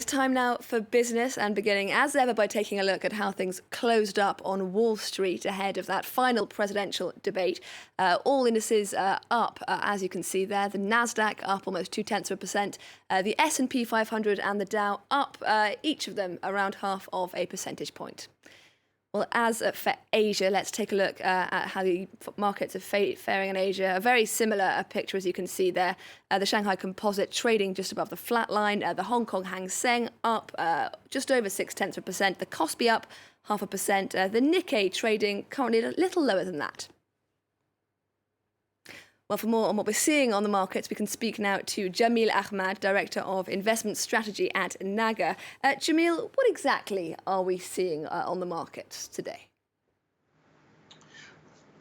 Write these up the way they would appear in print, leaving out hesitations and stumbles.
Time now for business, and beginning as ever by taking a look at how things closed up on Wall Street ahead of that final presidential debate. All indices up, as you can see there. The Nasdaq up almost 0.2%, the S&P 500 and the Dow up, each of them around half of a percentage point. Well, as for Asia, let's take a look at how the markets are faring in Asia. A very similar picture, as you can see there. The Shanghai Composite trading just above the flat line. The Hong Kong Hang Seng up just over 0.6%. The Kospi up 0.5%. The Nikkei trading currently a little lower than that. Well, for more on what we're seeing on the markets, we can speak now to Jamil Ahmad, Director of Investment Strategy at Naga. Jamil, what exactly are we seeing on the markets today?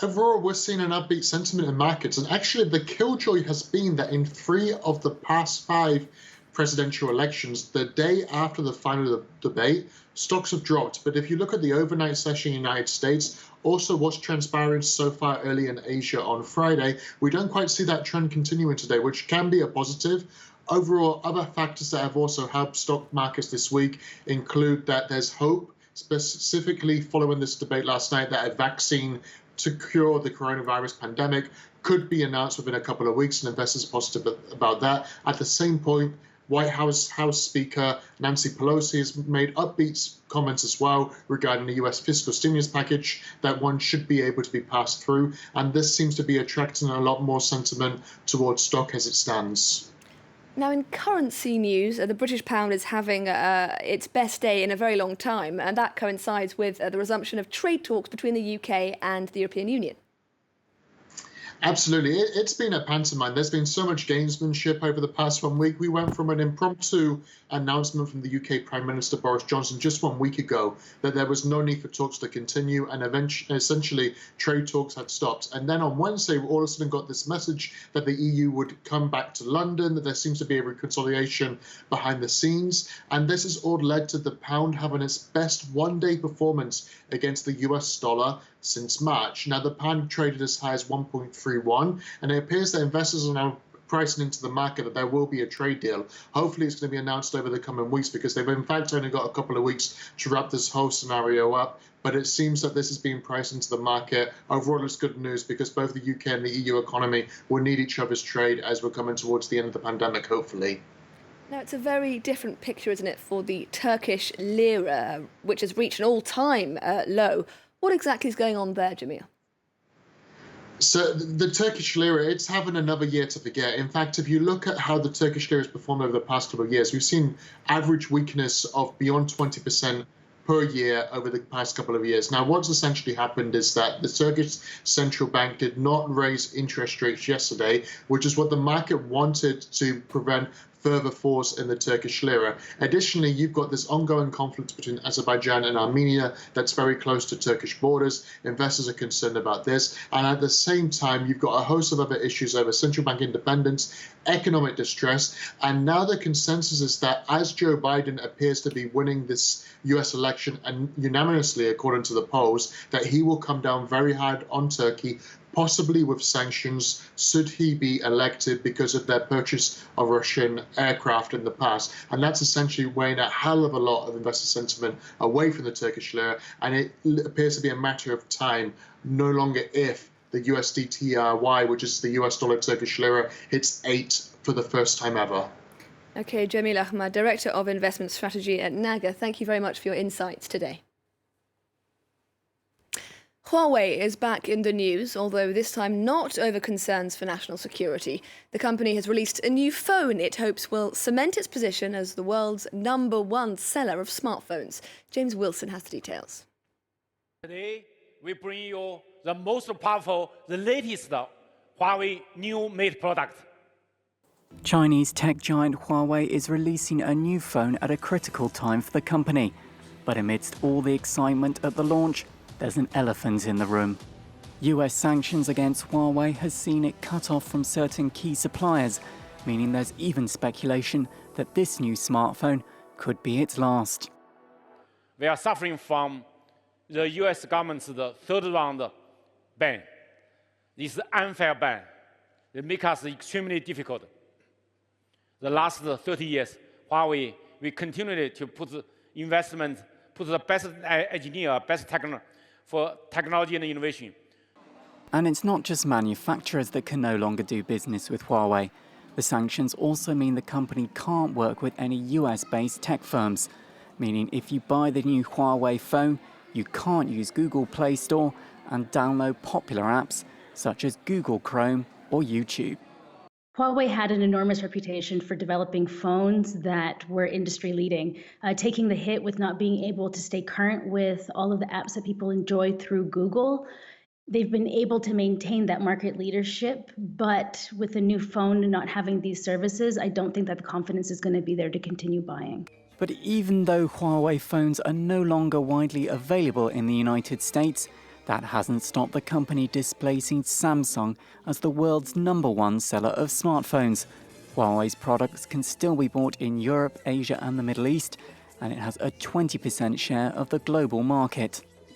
Overall, we're seeing an upbeat sentiment in markets. And actually, the killjoy has been that in 3 of the past 5 presidential elections, the day after the final debate, stocks have dropped. But if you look at the overnight session in the United States, also what's transpiring so far early in Asia on Friday, we don't quite see that trend continuing today, which can be a positive. Overall, other factors that have also helped stock markets this week include that there's hope, specifically following this debate last night, that a vaccine to cure the coronavirus pandemic could be announced within a couple of weeks, and investors are positive about that. At the same point, White House Speaker Nancy Pelosi has made upbeat comments as well regarding the U.S. fiscal stimulus package that one should be able to be passed through. And this seems to be attracting a lot more sentiment towards stock as it stands. Now, in currency news, the British pound is having its best day in a very long time, and that coincides with the resumption of trade talks between the UK and the European Union. Absolutely. It's been a pantomime. There's been so much gamesmanship over the past 1 week. We went from an impromptu announcement from the UK Prime Minister Boris Johnson just 1 week ago that there was no need for talks to continue, and essentially trade talks had stopped. And then on Wednesday, we all of a sudden got this message that the EU would come back to London, that there seems to be a reconciliation behind the scenes. And this has all led to the pound having its best one-day performance against the US dollar since March. Now, the pound traded as high as 1.31, and it appears that investors are now pricing into the market that there will be a trade deal. Hopefully, it's going to be announced over the coming weeks, because they've in fact only got a couple of weeks to wrap this whole scenario up. But it seems that this is being priced into the market. Overall, it's good news, because both the UK and the EU economy will need each other's trade as we're coming towards the end of the pandemic, hopefully. Now, it's a very different picture, isn't it, for the Turkish lira, which has reached an all-time low. What exactly is going on there, Jamil? So the Turkish lira, it's having another year to forget. In fact, if you look at how the Turkish lira has performed over the past couple of years, we've seen average weakness of beyond 20% per year over the past couple of years. Now, what's essentially happened is that the Turkish central bank did not raise interest rates yesterday, which is what the market wanted to prevent further falls in the Turkish lira. Additionally, you've got this ongoing conflict between Azerbaijan and Armenia that's very close to Turkish borders. Investors are concerned about this. And at the same time, you've got a host of other issues over central bank independence, economic distress. And now the consensus is that as Joe Biden appears to be winning this US election, and unanimously, according to the polls, that he will come down very hard on Turkey, possibly with sanctions, should he be elected, because of their purchase of Russian aircraft in the past. And that's essentially weighing a hell of a lot of investor sentiment away from the Turkish lira. And it appears to be a matter of time, no longer if, the USD-TRY, which is the US dollar Turkish lira, hits 8 for the first time ever. Okay, Jamil Ahmad, Director of Investment Strategy at Naga, thank you very much for your insights today. Huawei is back in the news, although this time not over concerns for national security. The company has released a new phone it hopes will cement its position as the world's #1 seller of smartphones. James Wilson has the details. Today, we bring you the most powerful, the latest Huawei new Mate product. Chinese tech giant Huawei is releasing a new phone at a critical time for the company. But amidst all the excitement at the launch, there's an elephant in the room. US sanctions against Huawei has seen it cut off from certain key suppliers, meaning there's even speculation that this new smartphone could be its last. We are suffering from the US government's third round ban. This unfair ban. It makes us extremely difficult. The last 30 years, Huawei we continue to put investment, put the best engineer, best for technology and innovation. And it's not just manufacturers that can no longer do business with Huawei. The sanctions also mean the company can't work with any US-based tech firms, meaning if you buy the new Huawei phone, you can't use Google Play Store and download popular apps such as Google Chrome or YouTube. Huawei had an enormous reputation for developing phones that were industry leading, taking the hit with not being able to stay current with all of the apps that people enjoy through Google. They've been able to maintain that market leadership, but with the new phone not having these services, I don't think that the confidence is going to be there to continue buying. But even though Huawei phones are no longer widely available in the United States, that hasn't stopped the company displacing Samsung as the world's #1 seller of smartphones. Huawei's products can still be bought in Europe, Asia and the Middle East, and it has a 20% share of the global market.